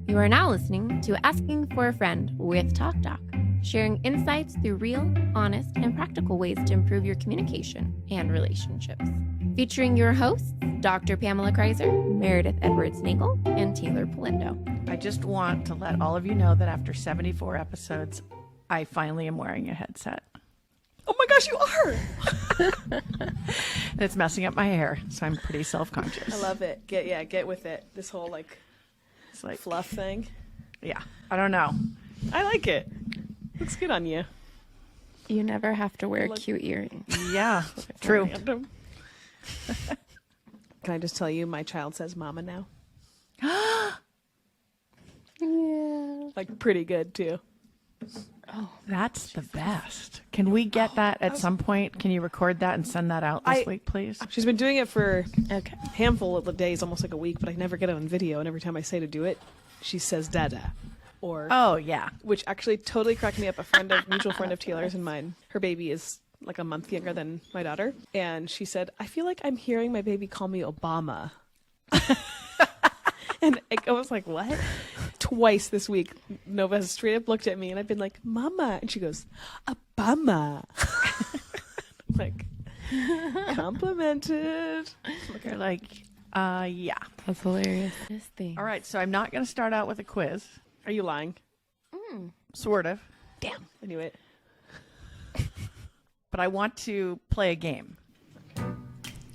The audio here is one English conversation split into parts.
You are now listening to Asking for a Friend with TalkDoc, sharing insights through real, honest, and practical ways to improve your communication and relationships. Featuring your hosts, Dr. Pamela Kreiser, Meredith Edwards-Nagel, and Taylor Polindo. I just want to let all of you know that after 74 episodes, I finally am wearing a headset. Oh my gosh, you are! It's messing up my hair, so I'm pretty self-conscious. I love it. Get with it. This whole It's like fluff thing. Yeah, I don't know. I like it. Looks good on you. You never have to wear cute earrings. Yeah, true. Random. Can I just tell you, my child says mama now? Yeah. Like, pretty good, too. Oh, that's the best. Can we get that at some point? Can you record that and send that out this week, please? She's been doing it for Okay. a handful of days, almost like a week, but I never get it on video, and every time I say to do it, she says dada. Or, Oh, yeah. which actually totally cracked me up. Mutual friend of Taylor's and mine, her baby is like a month younger than my daughter, and she said, I feel like I'm hearing my baby call me Obama. And I was like, what? Twice this week, Nova has straight up looked at me, and I've been like, Mama. And she goes, Obama. Like, complimented. Look at like, yeah. That's hilarious. This thing. All right, so I'm not going to start out with a quiz. Are you lying? Sort of. Damn. I knew it. But I want to play a game.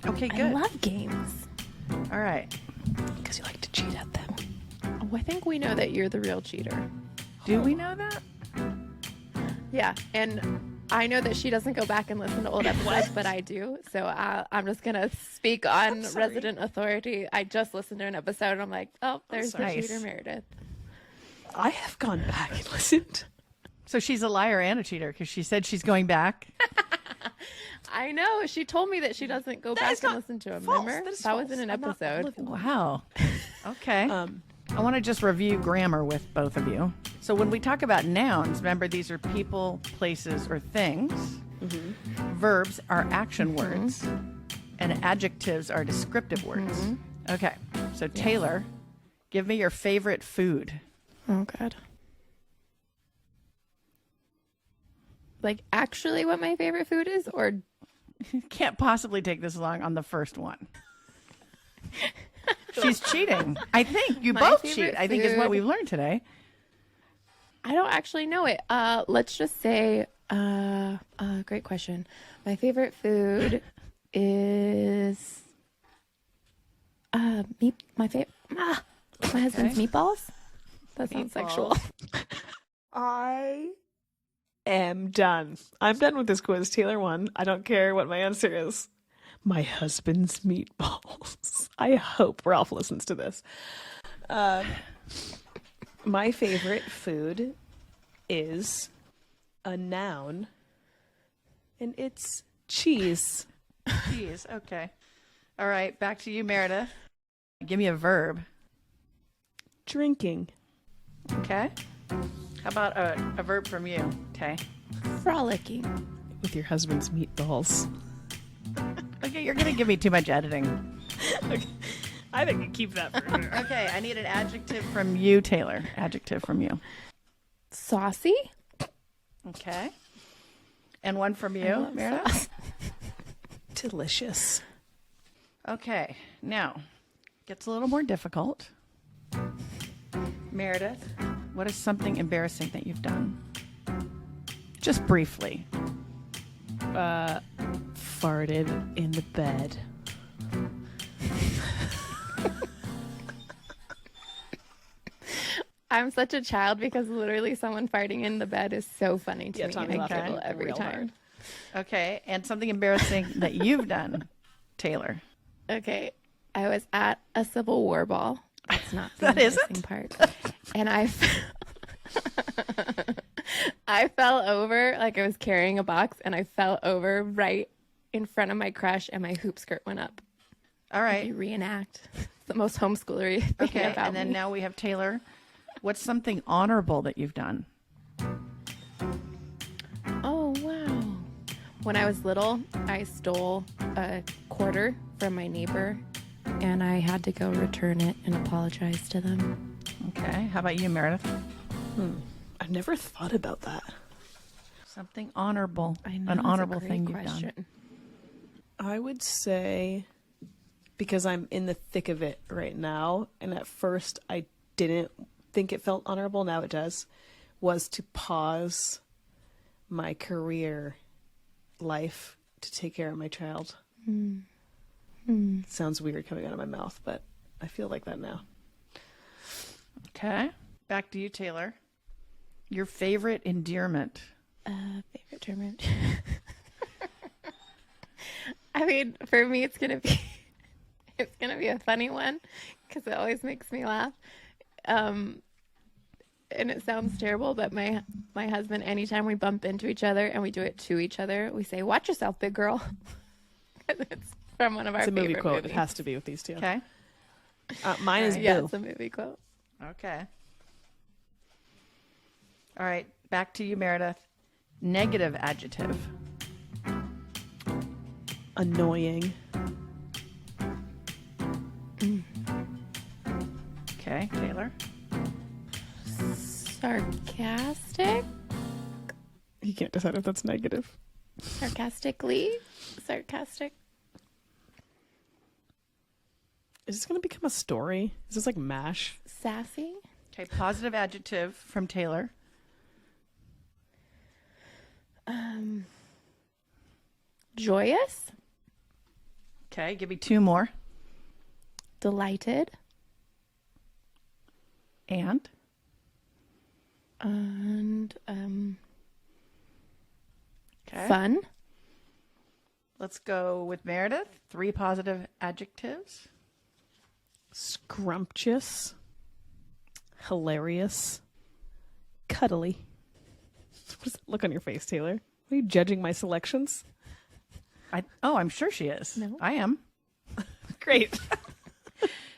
Okay, I good. love games. All right. Because you like to cheat at them. Oh, I think we know that you're the real cheater. Do we know that? Yeah, and I know that she doesn't go back and listen to old episodes, but I do. So I'm just going to speak on resident authority. I just listened to an episode, and I'm like, oh, there's the Nice. cheater, Meredith. I have gone back and listened. So she's a liar and a cheater because she said she's going back. I know. She told me that she doesn't go back and listen to them. Remember? That was in an episode. Wow. Okay. I want to just review grammar with both of you. So when we talk about nouns, remember these are people, places, or things. Verbs are action words. And adjectives are descriptive words. Okay. So Taylor, give me your favorite food. Oh, God. Like, actually what my favorite food is? Or Can't possibly take this long on the first one. She's cheating. I think you My both favorite cheat. I think is what food- we've learned today. I don't actually know it. Let's just say, great question. My favorite food is my husband's meatballs. That sounds sexual. I am done. I'm done with this quiz. Taylor won. I don't care what my answer is. My husband's meatballs. I hope Ralph listens to this. My favorite food is a noun, and it's cheese. Cheese. Okay. All right. Back to you, Meredith. Give me a verb. Drinking. Okay. How about a verb from you, Tay? Frolicking. With your husband's meatballs. Okay, you're going to give me too much editing. Okay. I think you keep that for her. Okay, I need an adjective from you, Taylor. Adjective from you. Saucy. Okay. And one from you, Meredith? Delicious. Okay. Now, gets a little more difficult. Meredith, what is something embarrassing that you've done? Just briefly. Farted in the bed. I'm such a child because literally someone farting in the bed is so funny to me. Tommy And I laughed giggle every real time. hard. Okay, and something embarrassing that you've done, Taylor. Okay, I was at a Civil War ball. That's not the That isn't? embarrassing part. And I fell over, like I was carrying a box, and I fell over right in front of my crush, and my hoop skirt went up. All I right. reenact. It's the most homeschoolery thing Okay, about and then me. now we have Taylor. What's something honorable that you've done? Oh, wow. When I was little, I stole a quarter from my neighbor, and I had to go return it and apologize to them. Okay. How about you, Meredith? I've never thought about that. Something honorable. I know, An that's a honorable great thing question. you've done. I would say, because I'm in the thick of it right now, and at first I didn't think it felt honorable, now it does, was to pause my career life to take care of my child. Sounds weird coming out of my mouth, but I feel like that now. Okay. Back to you, Teighlor. Your favorite endearment. Favorite term. I mean, for me, it's gonna be a funny one because it always makes me laugh. And it sounds terrible, but my husband, anytime we bump into each other and we do it to each other, we say, "Watch yourself, big girl." It's from one of our It's a movie favorite quote. movies. It has to be with these two. Okay. Mine is Yeah, Boo. it's a movie quote. Okay. All right. Back to you, Meredith. Negative adjective. Annoying. Okay. Teighlor. Sarcastic, You can't decide if that's negative. sarcastically, sarcastic. Is this going to become a story? Is this like MASH? Sassy, Okay. Positive adjective from Teighlor. joyous, Okay. Give me two more. delighted, And and okay. fun, Let's go with Meredith. Three positive adjectives. Scrumptious. Hilarious. Cuddly. What is that look on your face, Teighlor? Are you judging my selections? I'm sure she is. No. I am. Great.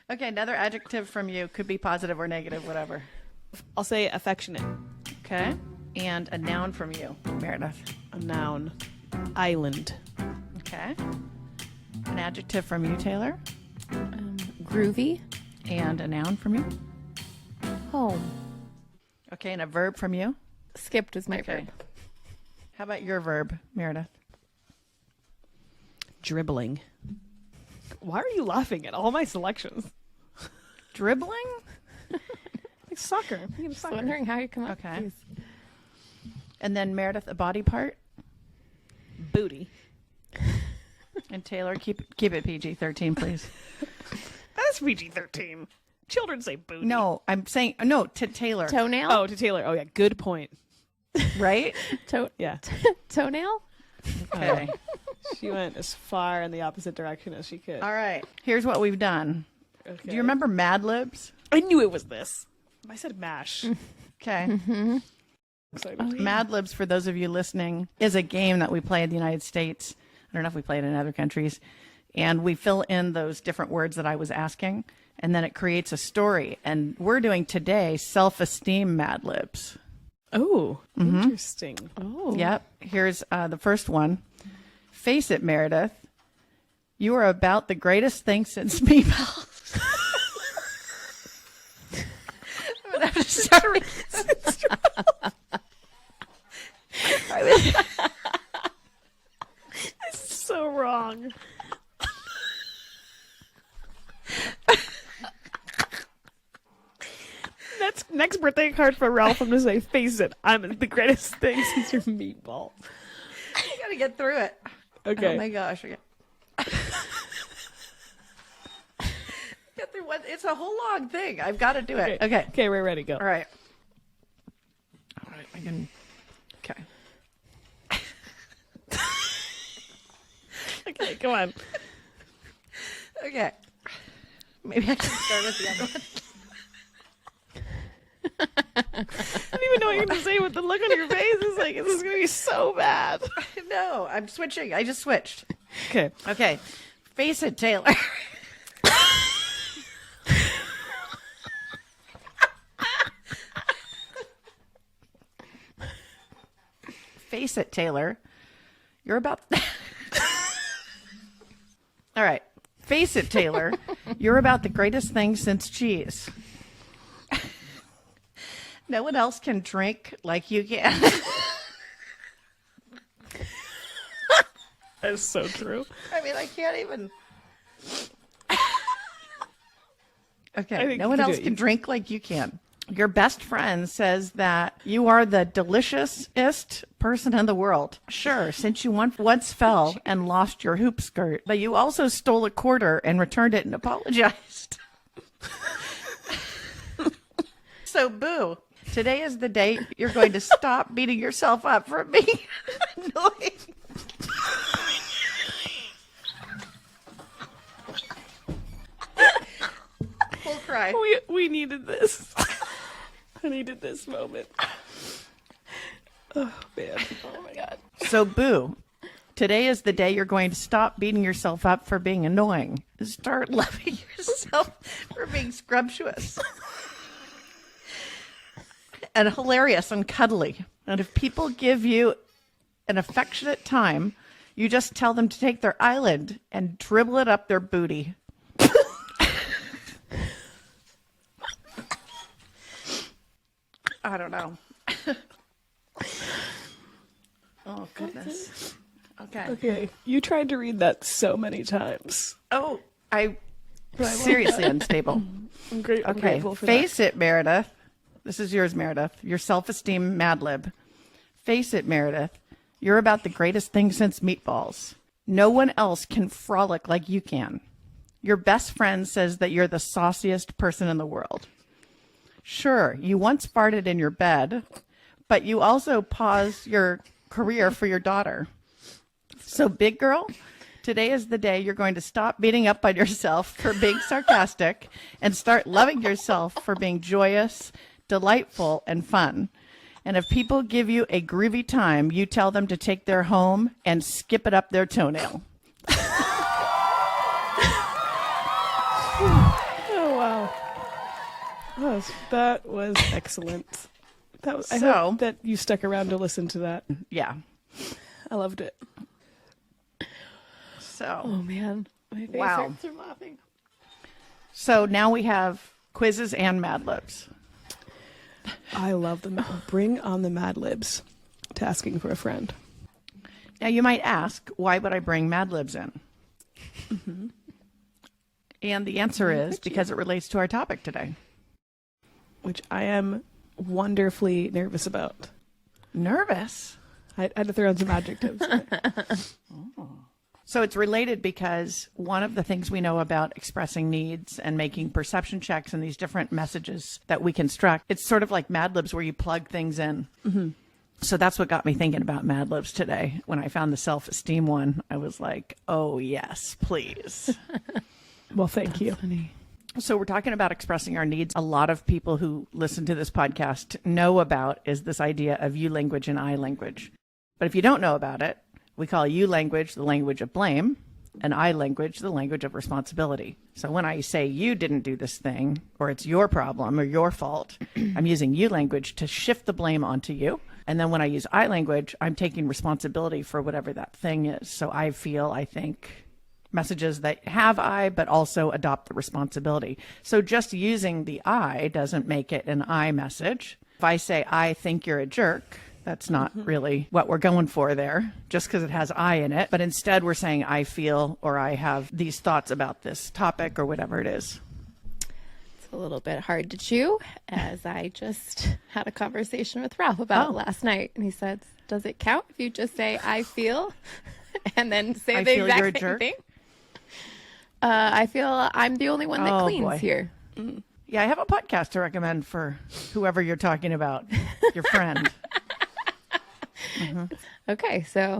Okay, another adjective from you. Could be positive or negative, whatever. I'll say affectionate. Okay. And a noun from you, Meredith. A noun. Island. Okay. An adjective from you, Teighlor. groovy, And a noun from you. home. Okay, and a verb from you. Skipped was my Okay. verb. How about your verb, Meredith? Dribbling. Why are you laughing at all my selections? Dribbling? Like soccer. You Just wondering how you come up Okay. with these. And then Meredith, a body part. Booty. And Teighlor, keep it PG-13, please. That's PG-13. Children say booty. No, I'm saying no to Teighlor, Toenail? Oh, to Teighlor. Oh, yeah. Good point. right? Yeah. Toenail? Okay. She went as far in the opposite direction as she could. All right. Here's what we've done. Okay. Do you remember Mad Libs? I knew it was this. I said MASH. Okay. Excited. Mad Libs, for those of you listening, is a game that we play in the United States. I don't know if we play it in other countries. And we fill in those different words that I was asking, and then it creates a story. And we're doing today self-esteem Mad Libs. Oh, interesting. Oh. Yep. Here's the first one. Face it, Meredith. You are about the greatest thing since meatballs. I'm sorry. So wrong. Next birthday card for Ralph. I'm gonna say, face it. I'm the greatest thing since your meatball. I gotta get through it. Okay. Oh my gosh. Okay. Get through what? It's a whole long thing. I've got to do it. Okay. Okay, we're ready. Go. All right. All right. I can. Okay. Okay, come on. Okay. Maybe I should start with the other one. I don't even know what you're gonna say with the look on your face. It's like, this is gonna be so bad. No, I'm switching. I just switched. Okay. Okay. Face it, Teighlor. Face it, Teighlor. You're about. All right. Face it, Teighlor. You're about the greatest thing since cheese. No one else can drink like you can. That's so true. I mean, I can't even. I Okay, think no one you can else do it. can drink like you can. Your best friend says that you are the deliciousest person in the world. Sure, since you once fell and lost your hoop skirt, but you also stole a quarter and returned it and apologized. So, boo. Today is the day you're going to stop beating yourself up for being annoying. We'll cry. We needed this. I needed this moment. Oh, man. Oh, my God. So, boo. Today is the day you're going to stop beating yourself up for being annoying. Start loving yourself for being scrumptious and hilarious and cuddly. And if people give you an affectionate time, you just tell them to take their eyelid and dribble it up their booty. I don't know. Oh, goodness. Okay. Okay. You tried to read that so many times. Oh, I But I love seriously unstable. I'm great. I'm Okay, grateful for face it, Meredith. This is yours, Meredith. Your self-esteem Mad Lib. Face it, Meredith. You're about the greatest thing since meatballs. No one else can frolic like you can. Your best friend says that you're the sauciest person in the world. Sure, you once farted in your bed, but you also paused your career for your daughter. So, big girl, today is the day you're going to stop beating up on yourself for being sarcastic and start loving yourself for being joyous, delightful, and fun. And if people give you a groovy time, you tell them to take their home and skip it up their toenail. Oh, wow. That was excellent. I So- hope that you stuck around to listen to that. Yeah. I loved it. So, Oh, man. My face Wow. hurts from laughing. so now we have quizzes and Mad Libs. I love them. Bring on the Mad Libs to asking for a friend. Now, you might ask, why would I bring Mad Libs in? Mm-hmm. And the answer is because it relates to our topic today. Which I am wonderfully nervous about. Nervous? I had to throw in some adjectives. So it's related because one of the things we know about expressing needs and making perception checks and these different messages that we construct, it's sort of like Mad Libs where you plug things in. Mm-hmm. So that's what got me thinking about Mad Libs today. When I found the self-esteem one, I was like, oh, yes, please. Well, thank you. So we're talking about expressing our needs. A lot of people who listen to this podcast know about is this idea of you language and I language. But if you don't know about it, we call you language the language of blame and I language the language of responsibility. So when I say you didn't do this thing or it's your problem or your fault, I'm using you language to shift the blame onto you. And then when I use I language, I'm taking responsibility for whatever that thing is. So I feel, I think, messages that have I, but also adopt the responsibility. So just using the I doesn't make it an I message. If I say, I think you're a jerk, that's not really what we're going for there, just because it has I in it. But instead, we're saying I feel or I have these thoughts about this topic or whatever it is. It's a little bit hard to chew, as I just had a conversation with Ralph about last night. And he said, does it count if you just say I feel and then say I the feel you're a exact same jerk? thing? I feel I'm the only one that Oh, cleans boy. here. Yeah, I have a podcast to recommend for whoever you're talking about, your friend. Okay, so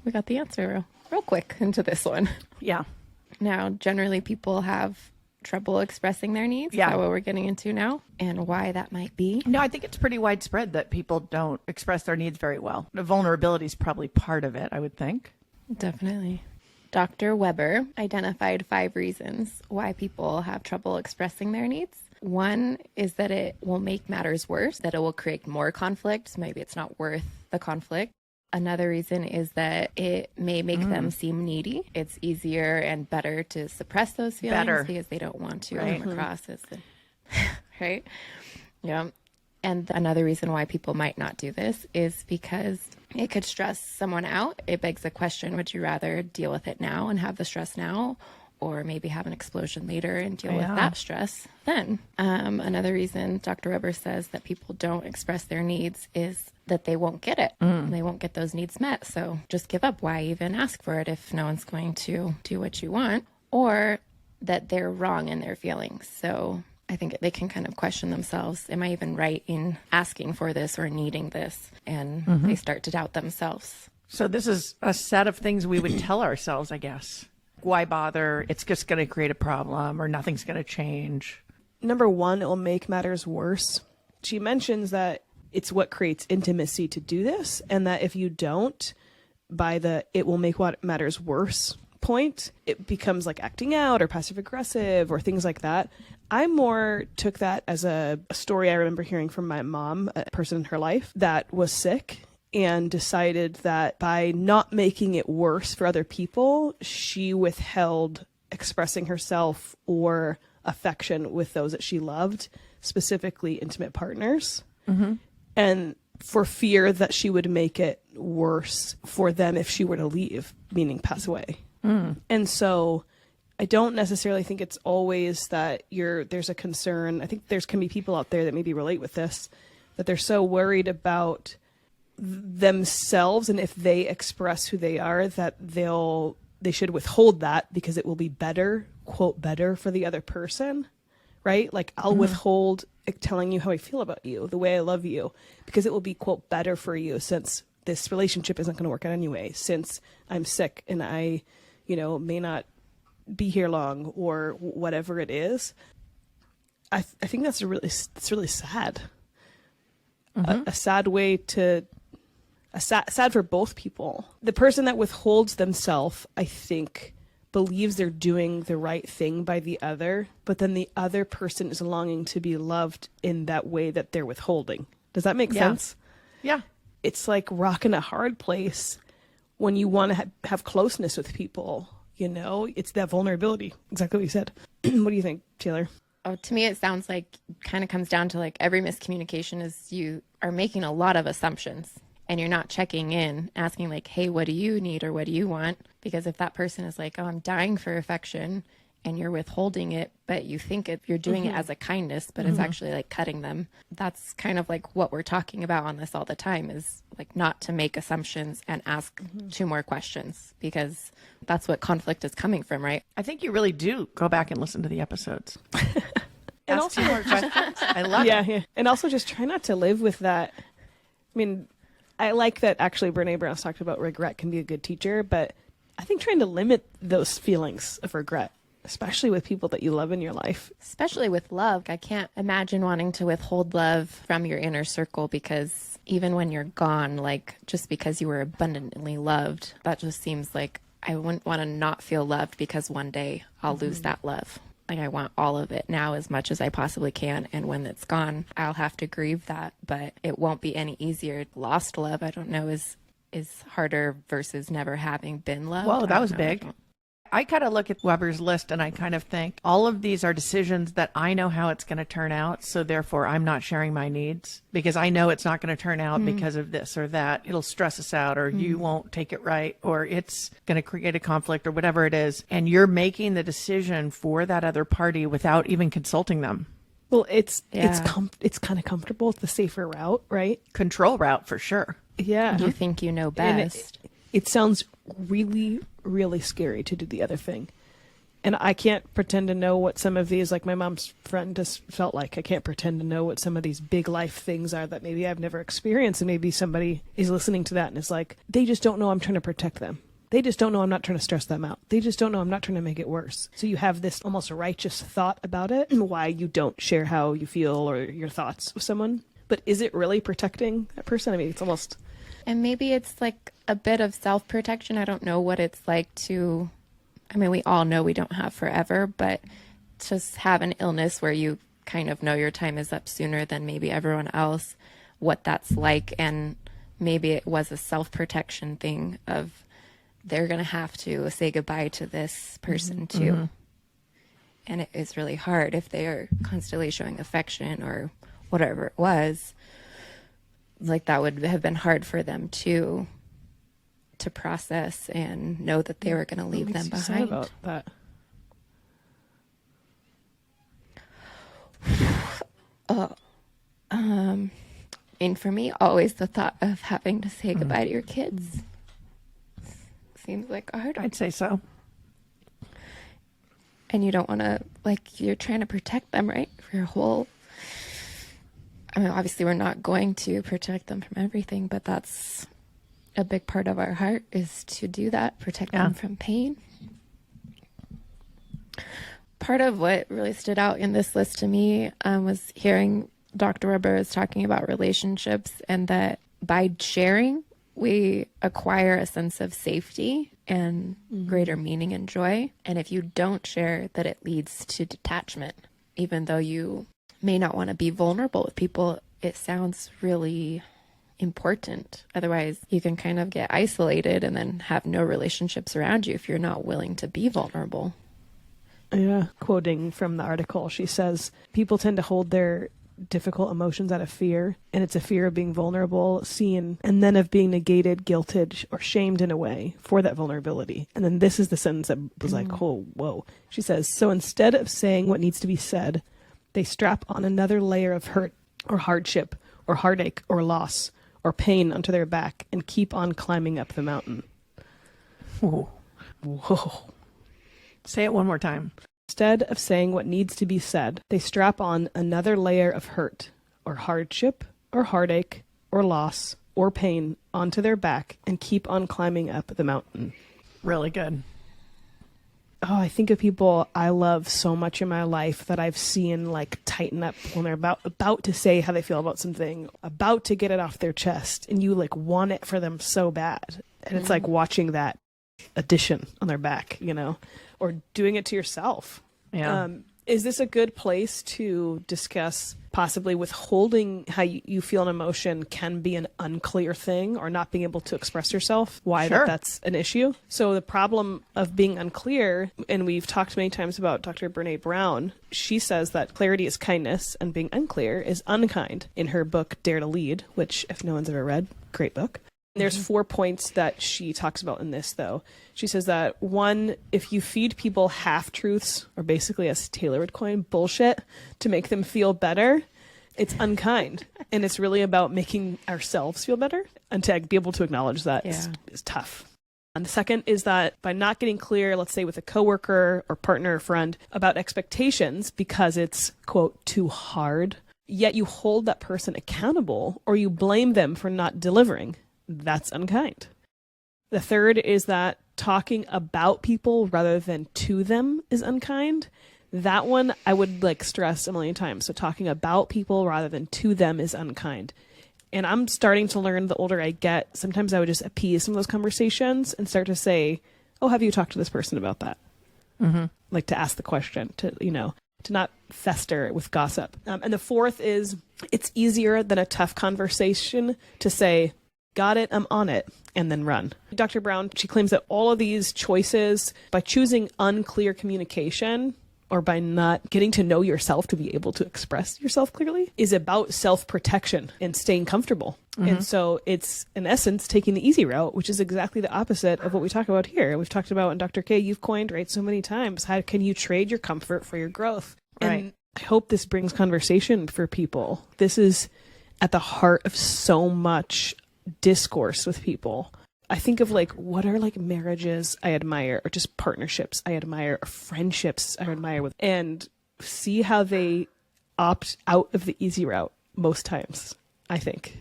we got the answer real quick into this one. Yeah. Now, generally people have trouble expressing their needs. Yeah. Is that what we're getting into now? And why that might be. No, I think it's pretty widespread that people don't express their needs very well. The vulnerability is probably part of it, I would think. Definitely. Dr. Weber identified 5 reasons why people have trouble expressing their needs. One is that it will make matters worse, that it will create more conflict. So maybe it's not worth the conflict. Another reason is that it may make them seem needy. It's easier and better to suppress those feelings because they don't want to come across as the, right? Yeah. And another reason why people might not do this is because it could stress someone out. It begs the question, would you rather deal with it now and have the stress now, or maybe have an explosion later and deal with that stress then? Another reason Dr. Weber says that people don't express their needs is that they won't get it. They won't get those needs met. So just give up. Why even ask for it if no one's going to do what you want? Or that they're wrong in their feelings. So I think they can kind of question themselves. Am I even right in asking for this or needing this? And they start to doubt themselves. So this is a set of things we would tell ourselves, I guess. Why bother? It's just going to create a problem, or nothing's going to change. Number one, it will make matters worse. She mentions that it's what creates intimacy to do this, and that if you don't, by the it will make what matters worse point, it becomes like acting out or passive aggressive or things like that. I more took that as a story I remember hearing from my mom, a person in her life that was sick, and decided that by not making it worse for other people, she withheld expressing herself or affection with those that she loved, specifically intimate partners. And for fear that she would make it worse for them if she were to leave, meaning pass away. And so I don't necessarily think it's always that there's a concern. I think can be people out there that maybe relate with this, that they're so worried about themselves, and if they express who they are, that they should withhold that because it will be better, quote, better for the other person, right? Like I'll withhold telling you how I feel about you, the way I love you, because it will be, quote, better for you, since this relationship isn't going to work out anyway, since I'm sick and I, may not be here long or whatever it is. I think that's really sad. A sad way to, sad for both people. The person that withholds themselves, I think, believes they're doing the right thing by the other, but then the other person is longing to be loved in that way that they're withholding. Does that make sense? Yeah. It's like rocking a hard place when you want to have closeness with people. It's that vulnerability. Exactly what you said. What do you think, Taylor? Oh, to me, it sounds like kind of comes down to like every miscommunication is you are making a lot of assumptions and you're not checking in, asking like, hey, what do you need or what do you want? Because if that person is like, oh, I'm dying for affection, and you're withholding it, but you think you're doing it as a kindness, but it's actually like cutting them. That's kind of like what we're talking about on this all the time, is like not to make assumptions and ask 2 more questions, because that's what conflict is coming from, right? I think you really do go back and listen to the episodes. And ask 2 more questions. I love it. Yeah. And also just try not to live with that. I mean, I like that actually Brene Brown's talked about regret can be a good teacher, but I think trying to limit those feelings of regret, especially with people that you love in your life. Especially with love. I can't imagine wanting to withhold love from your inner circle, because even when you're gone, like just because you were abundantly loved, that just seems like I wouldn't want to not feel loved because one day I'll lose that love. Like I want all of it now as much as I possibly can. And when it's gone, I'll have to grieve that, but it won't be any easier. Lost love, I don't know, is harder versus never having been loved. Whoa, that was big. I kind of look at Weber's list and I kind of think all of these are decisions that I know how it's going to turn out. So therefore I'm not sharing my needs because I know it's not going to turn out because of this or that. It'll stress us out, or you won't take it right, or it's going to create a conflict or whatever it is. And you're making the decision for that other party without even consulting them. Well, it's kind of comfortable. It's the safer route, right? Control route for sure. Yeah. You think you know best. It sounds really, really scary to do the other thing. And I can't pretend to know what some of these, like my mom's friend just felt like, I can't pretend to know what some of these big life things are that maybe I've never experienced. And maybe somebody is listening to that and is like, they just don't know I'm trying to protect them. They just don't know I'm not trying to stress them out. They just don't know I'm not trying to make it worse. So you have this almost righteous thought about it and why you don't share how you feel or your thoughts with someone. But is it really protecting that person? I mean, it's almost... And maybe it's like a bit of self-protection. I don't know what it's like to, I mean, we all know we don't have forever, but just have an illness where you kind of know your time is up sooner than maybe everyone else, what that's like. And maybe it was a self-protection thing of they're going to have to say goodbye to this person too. And it is really hard if they are constantly showing affection or whatever it was, like that would have been hard for them to process and know that they were going to leave them behind. Sad about that. And for me, always the thought of having to say goodbye to your kids seems like a hard one. I'd say so. And you don't want to, like, you're trying to protect them, right? For your whole, I mean, obviously we're not going to protect them from everything, but that's a big part of our heart, is to do that, protect them from pain. Part of what really stood out in this list to me was hearing Dr. Weber is talking about relationships, and that by sharing, we acquire a sense of safety and greater meaning and joy. And if you don't share, that it leads to detachment. Even though you may not want to be vulnerable with people, it sounds really important. Otherwise, you can kind of get isolated and then have no relationships around you if you're not willing to be vulnerable. Yeah. Quoting from the article, she says, people tend to hold their difficult emotions out of fear, and it's a fear of being vulnerable, seen, and then of being negated, guilted, or shamed in a way for that vulnerability. And then this is the sentence that was like, oh, whoa. She says, so instead of saying what needs to be said, they strap on another layer of hurt or hardship or heartache or loss or pain onto their back and keep on climbing up the mountain. Whoa. Whoa. Say it one more time. Instead of saying what needs to be said, they strap on another layer of hurt or hardship or heartache or loss or pain onto their back and keep on climbing up the mountain. Really good. Oh, I think of people I love so much in my life that I've seen like tighten up when they're about to say how they feel about something, about to get it off their chest, and you like want it for them so bad. And it's like watching that addition on their back, you know, or doing it to yourself. Yeah. Is this a good place to discuss possibly withholding how you feel an emotion can be an unclear thing, or not being able to express yourself, why Sure. that's an issue? So the problem of being unclear, and we've talked many times about Dr. Brene Brown, she says that clarity is kindness and being unclear is unkind in her book, Dare to Lead, which if no one's ever read, great book. There's 4 points that she talks about in this, though. She says that, 1, if you feed people half-truths, or basically, as Teighlor would coin, bullshit, to make them feel better, it's unkind. And it's really about making ourselves feel better. And to be able to acknowledge that is tough. And the second is that by not getting clear, let's say with a coworker or partner or friend, about expectations because it's, quote, too hard, yet you hold that person accountable or you blame them for not delivering, that's unkind. The third is that talking about people rather than to them is unkind. That one I would like stress a million times. So talking about people rather than to them is unkind. And I'm starting to learn the older I get, sometimes I would just appease some of those conversations and start to say, oh, have you talked to this person about that? Mm-hmm. Like to ask the question, to, you know, to not fester with gossip. And the fourth is it's easier than a tough conversation to say, got it, I'm on it, and then run. Dr. Brown, she claims that all of these choices, by choosing unclear communication or by not getting to know yourself to be able to express yourself clearly, is about self-protection and staying comfortable. Mm-hmm. And so it's, in essence, taking the easy route, which is exactly the opposite of what we talk about here. We've talked about, and Dr. K, you've coined, right, so many times, how can you trade your comfort for your growth? Right. And I hope this brings conversation for people. This is at the heart of so much discourse with people. I think of like, what are like marriages I admire, or just partnerships I admire, or friendships I admire with, and see how they opt out of the easy route most times, I think.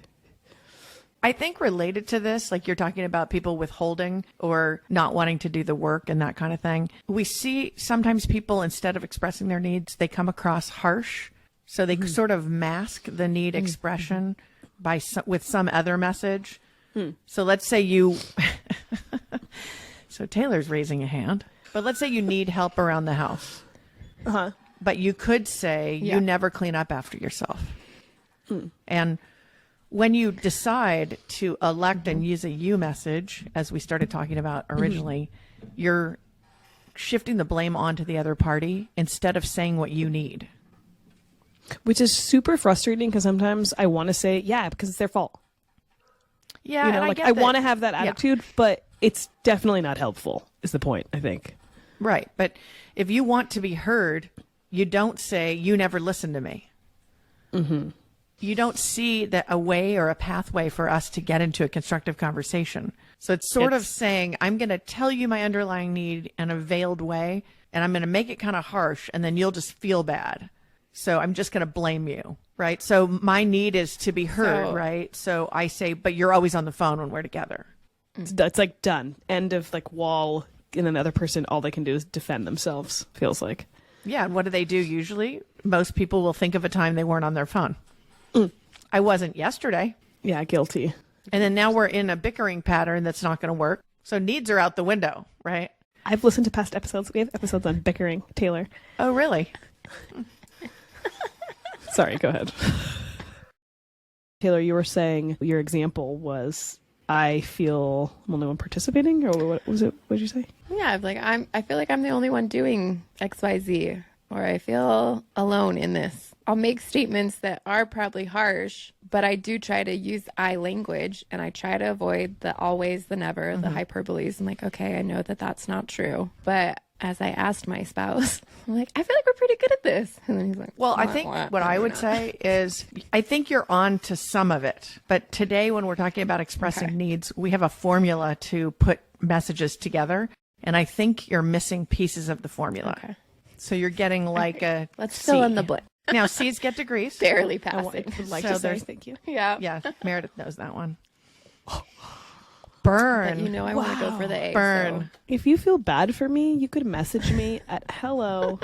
I think related to this, like you're talking about people withholding or not wanting to do the work and that kind of thing. We see sometimes people, instead of expressing their needs, they come across harsh. So they sort of mask the need expression with some other message. So let's say you, so Taylor's raising a hand, but let's say you need help around the house. But you could say you never clean up after yourself. And when you decide to elect and use a you message, as we started talking about originally, you're shifting the blame onto the other party instead of saying what you need. Which is super frustrating because sometimes I want to say, yeah, because it's their fault. Yeah, you know, and like I I get want to that. have that attitude, but it's definitely not helpful, is the point, I think. Right. But if you want to be heard, you don't say, you never listened to me. Mm-hmm. You don't see that a way or a pathway for us to get into a constructive conversation. So it's sort of saying, I'm going to tell you my underlying need in a veiled way, and I'm going to make it kind of harsh, and then you'll just feel bad. So I'm just going to blame you, right? So my need is to be heard, right? So I say, but you're always on the phone when we're together. It's like done. End of like wall. And another person, all they can do is defend themselves, feels like. Yeah. And what do they do usually? Most people will think of a time they weren't on their phone. I wasn't yesterday. Yeah, guilty. And then now we're in a bickering pattern that's not going to work. So needs are out the window, right? I've listened to past episodes. We have episodes on bickering, Taylor. Oh, really? Sorry, go ahead. Taylor, you were saying your example was, I feel I'm the only one participating, or what was it? What did you say? Yeah, like I feel like I'm the only one doing XYZ, or I feel alone in this. I'll make statements that are probably harsh, but I do try to use I language, and I try to avoid the always, the never, the hyperboles. I'm like, okay, I know that that's not true. But as I asked my spouse, I'm like, I feel like we're pretty good at this. And then he's like, well, I think what I would say is, I think you're on to some of it. But today, when we're talking about expressing needs, we have a formula to put messages together. And I think you're missing pieces of the formula. Okay. So you're getting like a let's C. fill in the blank. Now, C's get degrees. Barely passing. I would like So to say there's- thank you. Yeah. Yeah, Meredith knows that one. Burn. But you know I want to go for the A. Burn. So. If you feel bad for me, you could message me at hello.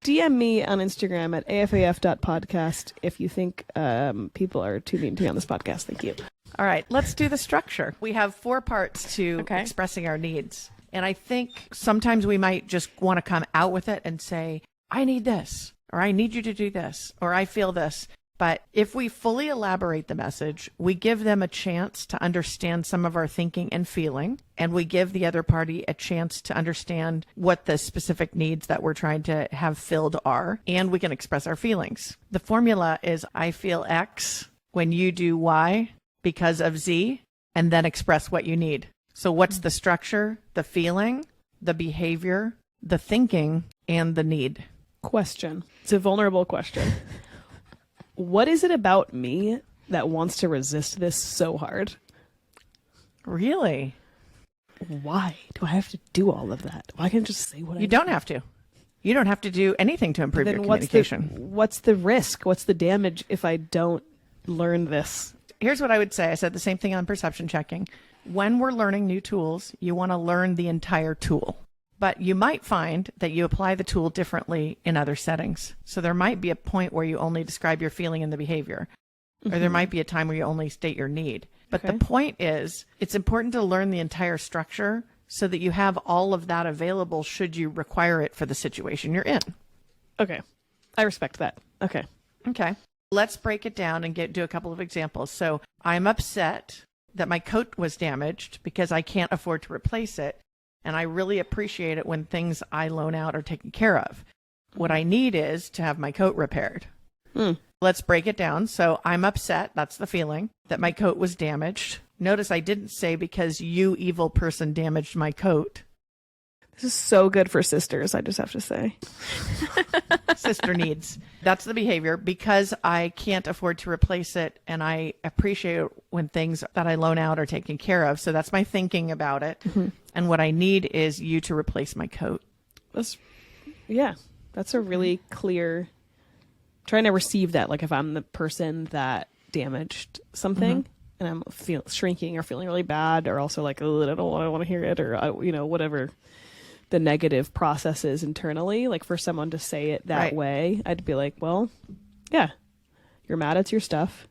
DM me on Instagram at afaf.podcast if you think people are too mean to me on this podcast. Thank you. All right, let's do the structure. We have 4 parts to Okay. expressing our needs. And I think sometimes we might just want to come out with it and say, I need this, or I need you to do this, or I feel this. But if we fully elaborate the message, we give them a chance to understand some of our thinking and feeling, and we give the other party a chance to understand what the specific needs that we're trying to have filled are, and we can express our feelings. The formula is I feel X when you do Y because of Z, and then express what you need. So what's the structure, the feeling, the behavior, the thinking, and the need? Question. It's a vulnerable question. What is it about me that wants to resist this so hard? Really? Why do I have to do all of that? Why can't I just say what I You don't have to. You don't have to do anything to improve your Then communication. what's the risk? What's the damage if I don't learn this? Here's what I would say. I said the same thing on perception checking. When we're learning new tools, you want to learn the entire tool. But you might find that you apply the tool differently in other settings. So there might be a point where you only describe your feeling and the behavior, or there might be a time where you only state your need. But the point is, it's important to learn the entire structure so that you have all of that available should you require it for the situation you're in. Okay. I respect that. Okay. Okay. Let's break it down and do a couple of examples. So I'm upset that my coat was damaged because I can't afford to replace it. And I really appreciate it when things I loan out are taken care of. What I need is to have my coat repaired. Let's break it down. So I'm upset, that's the feeling, that my coat was damaged. Notice I didn't say because you evil person damaged my coat. This is so good for sisters, I just have to say. Sister needs. That's the behavior. Because I can't afford to replace it, and I appreciate when things that I loan out are taken care of. So that's my thinking about it. And what I need is you to replace my coat. That's a really clear, trying to receive that. Like if I'm the person that damaged something and I'm shrinking or feeling really bad, or also like, oh, I don't want to hear it, or, whatever the negative process is internally, like for someone to say it that way, I'd be like, well, yeah, you're mad at your stuff.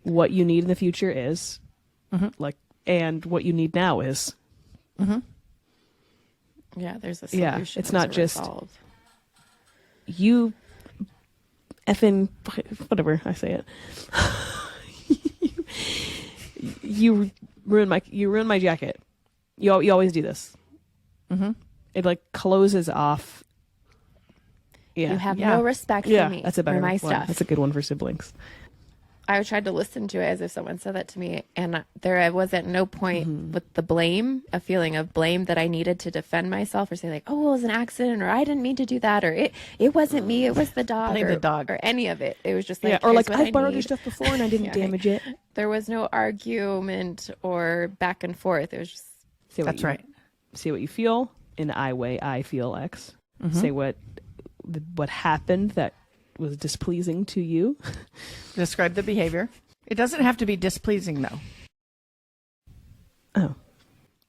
What you need in the future is and what you need now is. Yeah, there's a solution. Yeah, it's not just resolve. You effing whatever I say it. you ruined my jacket. You always do this. It like closes off Yeah. You have Yeah. no respect Yeah, for me that's a better or my one. stuff. That's a good one for siblings. I tried to listen to it as if someone said that to me, and there was at no point with the blame, a feeling of blame that I needed to defend myself or say like, oh, well, it was an accident, or I didn't mean to do that, or it wasn't me, it was the dog, Blame the dog. or any of it. It was just like, Yeah, or here's like, what I've I borrowed your need. stuff before and I didn't Yeah, damage it. There was no argument or back and forth. It was just Say what That's you, right. Say what you feel in I way. I feel X. Say what happened that was displeasing to you. Describe the behavior. It doesn't have to be displeasing, though. Oh,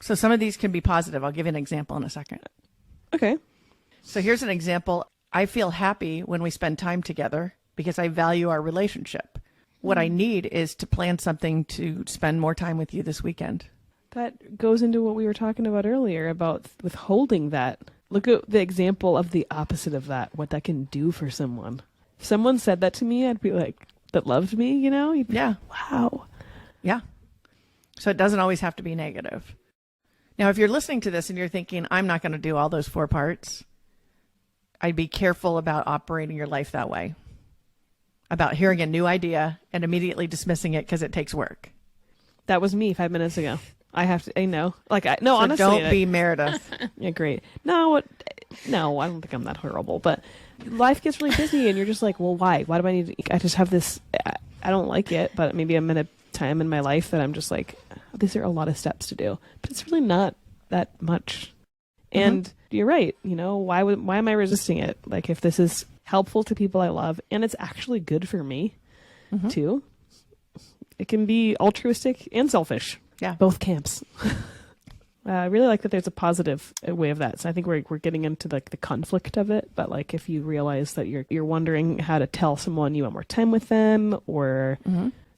So some of these can be positive. I'll give you an example in a second. okay. So here's an example. I feel happy when we spend time together because I value our relationship. What I need is to plan something to spend more time with you this weekend. That goes into what we were talking about earlier about withholding that. Look at the example of the opposite of that, what that can do for someone. If someone said that to me, I'd be like, that loved me, you know? You'd be, Yeah. wow. Yeah. So it doesn't always have to be negative. Now, if you're listening to this and you're thinking, I'm not going to do all those 4 parts, I'd be careful about operating your life that way. About hearing a new idea and immediately dismissing it because it takes work. That was me 5 minutes ago. I have to, I know. Like, no, So honestly. don't be Meredith. Yeah, great. No, I don't think I'm that horrible, but life gets really busy and you're just like, well, why? Why do I need to, I just have this, I don't like it, but maybe I'm in a time in my life that I'm just like, these are a lot of steps to do, but it's really not that much. And you're right. You know, why am I resisting it? Like, if this is helpful to people I love and it's actually good for me too, it can be altruistic and selfish. Yeah. Both camps. I really like that there's a positive way of that. So I think we're getting into like the conflict of it. But like, if you realize that you're wondering how to tell someone you want more time with them or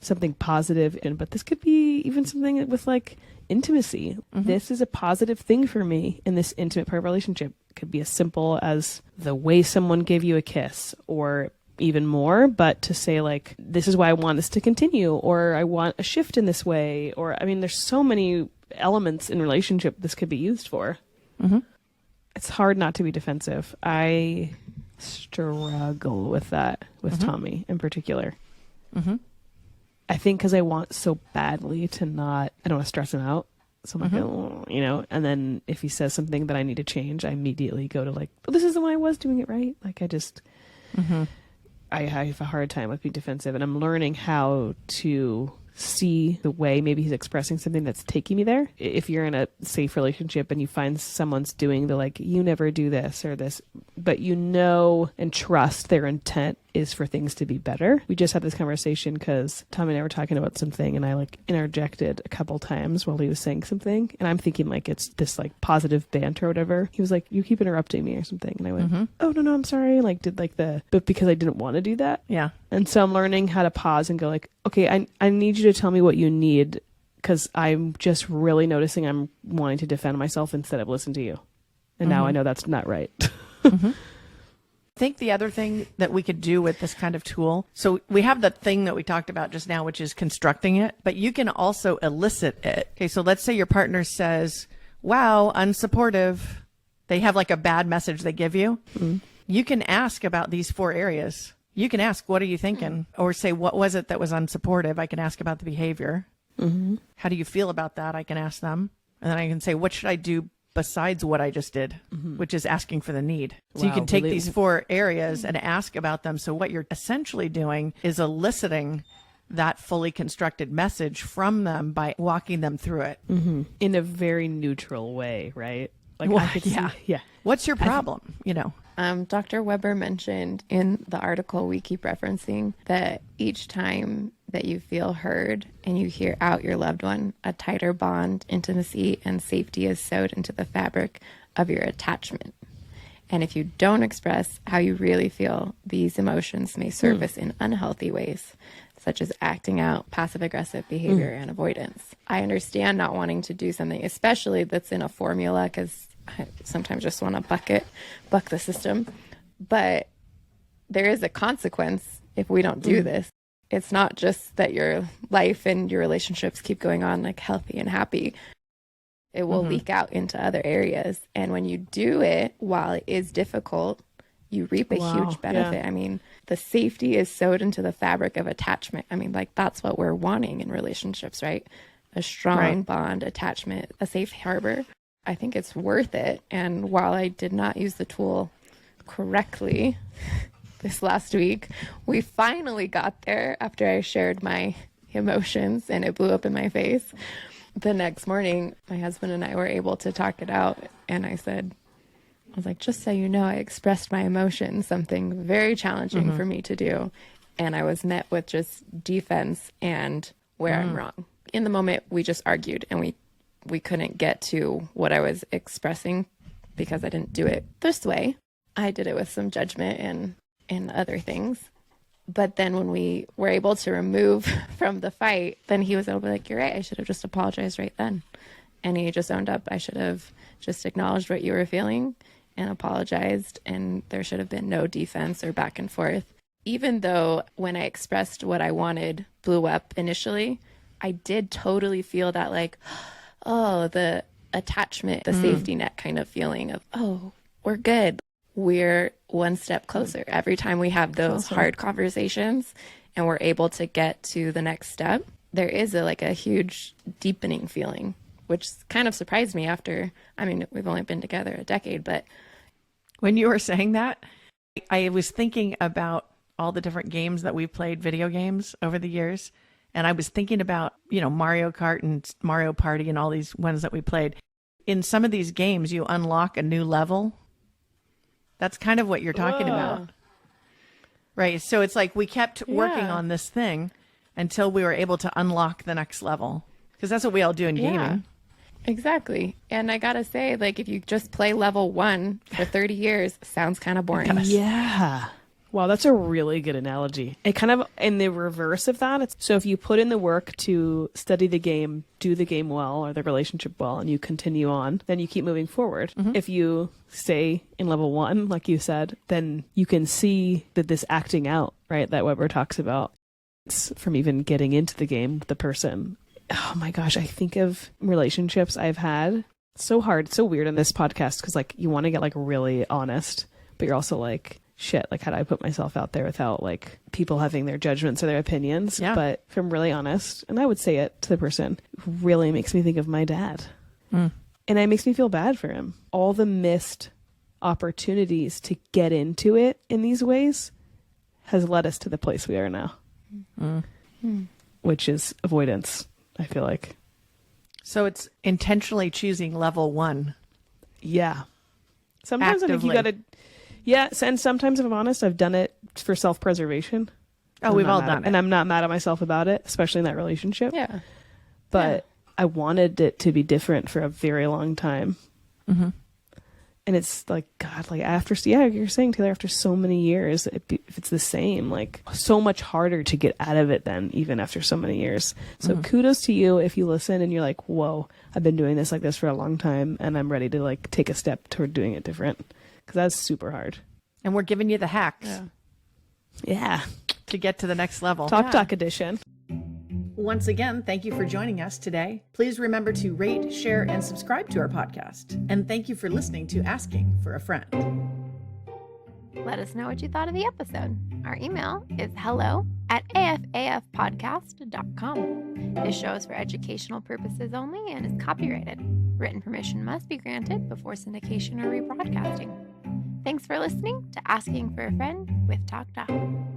something positive, but this could be even something with like intimacy. This is a positive thing for me in this intimate part of a relationship. It could be as simple as the way someone gave you a kiss, or even more, but to say like, this is why I want this to continue, or I want a shift in this way, or I mean, there's so many elements in relationship this could be used for. It's hard not to be defensive. I struggle with that with Tommy in particular. I think because I want so badly to not, I don't want to stress him out. So I'm like, oh, you know, and then if he says something that I need to change, I immediately go to like, well, this isn't why I was doing it right. Like I just, I have a hard time with being defensive, and I'm learning how to see the way maybe he's expressing something that's taking me there. If you're in a safe relationship and you find someone's doing the like, you never do this or this, but you know and trust their intent is for things to be better. We just had this conversation because Tom and I were talking about something and I like interjected a couple times while he was saying something, and I'm thinking like it's this like positive banter or whatever. He was like, you keep interrupting me or something, and I went, oh no, I'm sorry, like did like but because I didn't want to do that. Yeah. And so I'm learning how to pause and go like, okay, I need you to tell me what you need, because I'm just really noticing I'm wanting to defend myself instead of listen to you. And now I know that's not right. I think the other thing that we could do with this kind of tool, so we have the thing that we talked about just now, which is constructing it, but you can also elicit it. Okay, so let's say your partner says, wow, unsupportive. They have like a bad message they give you. You can ask about these 4 areas. You can ask, what are you thinking? Or say, what was it that was unsupportive? I can ask about the behavior. How do you feel about that? I can ask them. And then I can say, what should I do besides what I just did, which is asking for the need. So you Wow, can take really- these 4 areas and ask about them. So what you're essentially doing is eliciting that fully constructed message from them by walking them through it. In a very neutral way, right? Like Well, I could yeah. see, yeah. What's your problem? You know, Dr. Weber mentioned in the article we keep referencing that each time that you feel heard and you hear out your loved one, a tighter bond, intimacy, and safety is sewed into the fabric of your attachment. And if you don't express how you really feel, these emotions may surface in unhealthy ways, such as acting out, passive-aggressive behavior, and avoidance. I understand not wanting to do something, especially that's in a formula, because I sometimes just want to buck the system. But there is a consequence if we don't do this. It's not just that your life and your relationships keep going on like healthy and happy. It will leak out into other areas. And when you do it, while it is difficult, you reap a Wow, huge benefit. yeah. I mean, the safety is sewed into the fabric of attachment. I mean, like that's what we're wanting in relationships, right? A strong Right. bond, attachment, a safe harbor. I think it's worth it. And while I did not use the tool correctly this last week, we finally got there after I shared my emotions and it blew up in my face. The next morning, my husband and I were able to talk it out. And I was like, just so you know, I expressed my emotions, something very challenging for me to do. And I was met with just defense and where I'm wrong. In the moment, we just argued and we couldn't get to what I was expressing because I didn't do it this way. I did it with some judgment and other things. But then when we were able to remove from the fight, then he was able to be like, you're right, I should have just apologized right then. And he just owned up, I should have just acknowledged what you were feeling and apologized. And there should have been no defense or back and forth. Even though when I expressed what I wanted blew up initially, I did totally feel that like, oh, the attachment, the safety net kind of feeling of, oh, we're good. We're one step closer. Every time we have those hard conversations and we're able to get to the next step, there is a huge deepening feeling, which kind of surprised me after, I mean, we've only been together a decade, but. When you were saying that, I was thinking about all the different games that we've played, video games over the years. And I was thinking about, Mario Kart and Mario Party and all these ones that we played. In some of these games, you unlock a new level. That's kind of what you're talking about. Right. So it's like we kept working on this thing until we were able to unlock the next level. Because that's what we all do in gaming. Exactly. And I gotta say, if you just play level 1 for 30 years, sounds kind of boring. Yeah. Wow, that's a really good analogy. It kind of, in the reverse of that, so if you put in the work to study the game, do the game well, or the relationship well, and you continue on, then you keep moving forward. If you stay in level 1, like you said, then you can see that this acting out, right, that Weber talks about, it's from even getting into the game with the person. Oh my gosh, I think of relationships I've had. So hard, so weird in this podcast, because you want to get really honest, but you're also like, shit, how do I put myself out there without people having their judgments or their opinions? Yeah. But if I'm really honest, and I would say it to the person, it really makes me think of my dad. And it makes me feel bad for him. All the missed opportunities to get into it in these ways has led us to the place we are now, which is avoidance, I feel like. So it's intentionally choosing level 1. Yeah. Sometimes I think you Actively. gotta. Yeah, and sometimes, if I'm honest, I've done it for self-preservation. Oh, we've all done it. And I'm not mad at myself about it, especially in that relationship. Yeah. But I wanted it to be different for a very long time. And it's God, after, you're saying, Taylor, after so many years, if it's the same, so much harder to get out of it then, even after so many years. So kudos to you if you listen and you're like, whoa, I've been doing this like this for a long time and I'm ready to take a step toward doing it different. Because that's super hard. And we're giving you the hacks Yeah. to get to the next level. TalkDoc edition. Once again, thank you for joining us today. Please remember to rate, share, and subscribe to our podcast. And thank you for listening to Asking for a Friend. Let us know what you thought of the episode. Our email is hello@afafpodcast.com. This show is for educational purposes only and is copyrighted. Written permission must be granted before syndication or rebroadcasting. Thanks for listening to Asking for a Friend with TalkDoc.